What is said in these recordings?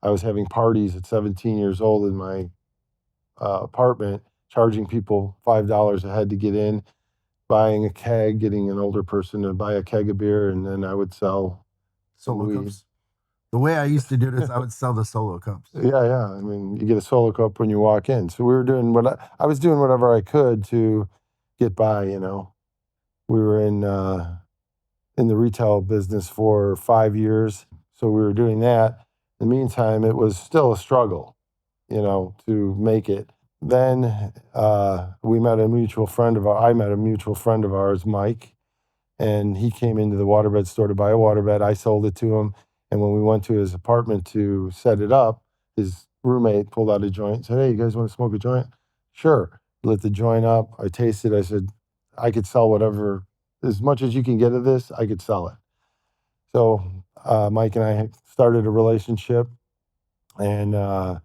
I was having parties at 17 years old in my apartment, charging people $5 a head to get in, buying a keg, getting an older person to buy a keg of beer, and then I would sell Solo weed. cups. The way I used to do this, I would sell the solo cups. Yeah. I mean, you get a solo cup when you walk in. So we were doing I was doing whatever I could to get by. We were in the retail business for 5 years, so we were doing that. In the meantime, it was still a struggle, to make it. Then I met a mutual friend of ours, Mike, and he came into the waterbed store to buy a waterbed. I sold it to him, and when we went to his apartment to set it up, his roommate pulled out a joint and said, "Hey, you guys want to smoke a joint?" Sure. Lit the joint up. I tasted. I said, "I could sell whatever, as much as you can get of this, I could sell it." So Mike and I started a relationship, and I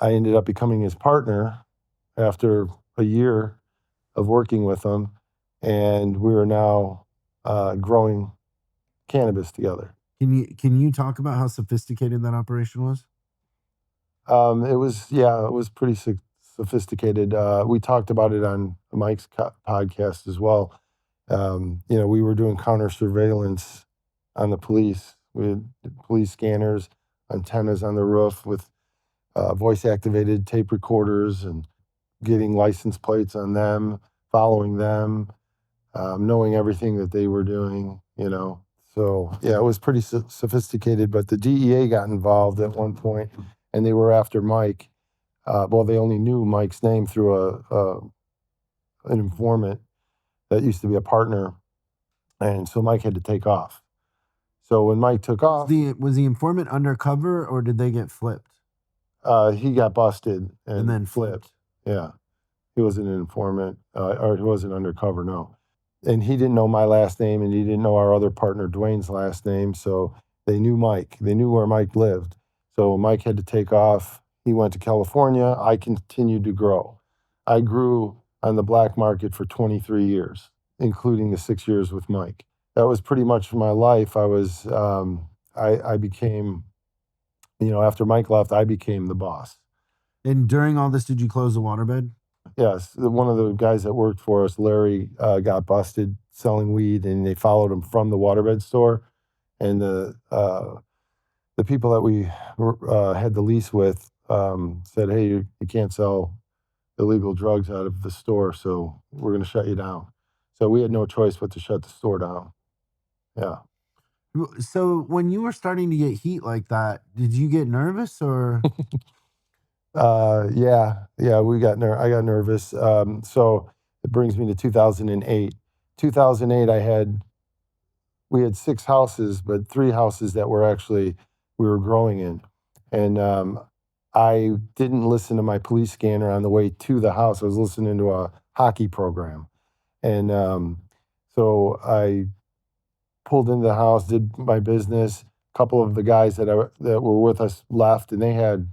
ended up becoming his partner after a year of working with him, and we are now growing cannabis together. Can you talk about how sophisticated that operation was? It was pretty sophisticated. We talked about it on Mike's podcast as well. We were doing counter surveillance on the police. We had police scanners, antennas on the roof with voice activated tape recorders, and getting license plates on them, following them, knowing everything that they were doing, So, yeah, it was pretty sophisticated, but the DEA got involved at one point, and they were after Mike. They only knew Mike's name through an informant that used to be a partner, and so Mike had to take off. So when Mike took off, Was the informant undercover, or did they get flipped? he got busted And then flipped. Yeah, he wasn't an informant, or he wasn't undercover, no. And he didn't know my last name, and he didn't know our other partner Dwayne's last name. So they knew Mike. They knew where Mike lived. So Mike had to take off. He went to California. I continued to grow. I grew on the black market for 23 years, including the 6 years with Mike. That was pretty much my life. I became, after Mike left, I became the boss. And during all this, did you close the waterbed? Yes. One of the guys that worked for us, Larry, got busted selling weed, and they followed him from the waterbed store. And the people that we had the lease with said, "Hey, you can't sell illegal drugs out of the store, so we're going to shut you down." So we had no choice but to shut the store down. Yeah. So when you were starting to get heat like that, did you get nervous or? Yeah, I got nervous. So it brings me to 2008. 2008, we had 6 houses, but 3 houses that we were growing in. And I didn't listen to my police scanner on the way to the house. I was listening to a hockey program. And so I pulled into the house, did my business. A couple of the guys that were with us left, and they had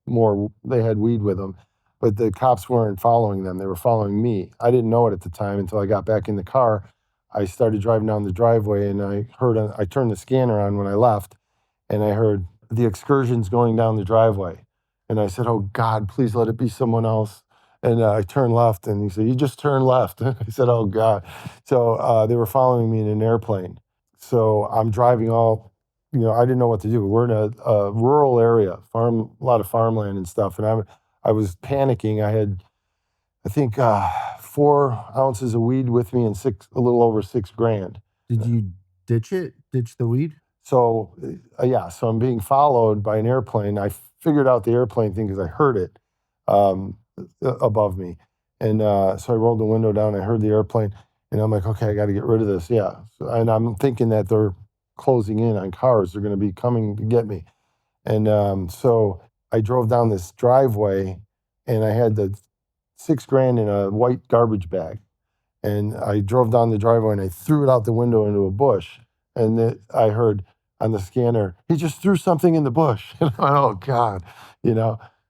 weed with them, but the cops weren't following them. They were following me. I didn't know it at the time until I got back in the car. I started driving down the driveway, and I turned the scanner on when I left, and I heard the excursions going down the driveway. And I said, "Oh God, please let it be someone else." And I turned left, and he said, "You just turned left." I said, "Oh God." So they were following me in an airplane. So I'm driving I didn't know what to do. We're in a rural area, a lot of farmland and stuff. And I was panicking. I had, I think, 4 ounces of weed with me and a little over $6,000. Did you ditch the weed? So, so I'm being followed by an airplane. I figured out the airplane thing because I heard it above me. And so I rolled the window down. I heard the airplane, and I'm like, okay, I got to get rid of this. Yeah. And I'm thinking that they're closing in on cars. They're going to be coming to get me. And so I drove down this driveway, and I had the $6,000 in a white garbage bag. And I drove down the driveway, and I threw it out the window into a bush. And I heard on the scanner, "He just threw something in the bush." And I went, "Oh God,"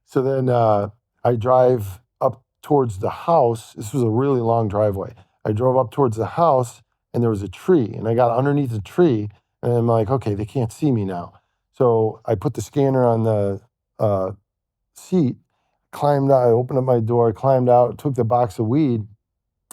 So then I drive up towards the house. This was a really long driveway. I drove up towards the house, and there was a tree, and I got underneath the tree, and I'm like, okay, they can't see me now. So I put the scanner on the seat, climbed out, I opened up my door, climbed out, took the box of weed,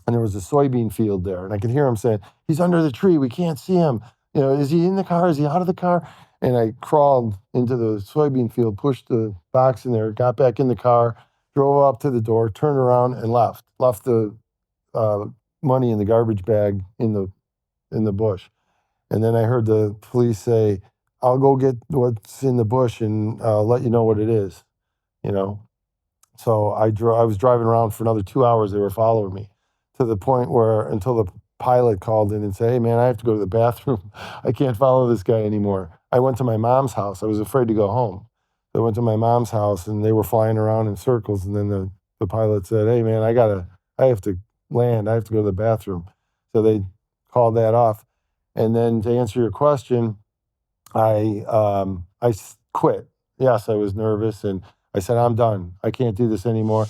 and there was a soybean field there. And I could hear him saying, he's under the tree. We can't see him. You know, is he in the car? Is he out of the car? And I crawled into the soybean field, pushed the box in there, got back in the car, drove up to the door, turned around and left. Left the uh, money in the garbage bag in the bush. And then I heard the police say, I'll go get what's in the bush and let you know what it is, you know. So I was driving around for another 2 hours. They were following me to the point where until the pilot called in and said, hey, man, I have to go to the bathroom. I can't follow this guy anymore. I went to my mom's house. I was afraid to go home. I went to my mom's house and they were flying around in circles. And then the pilot said, hey, man, I have to land. I have to go to the bathroom. So they called that off. And then to answer your question, I quit. Yes, I was nervous and I said, I'm done. I can't do this anymore.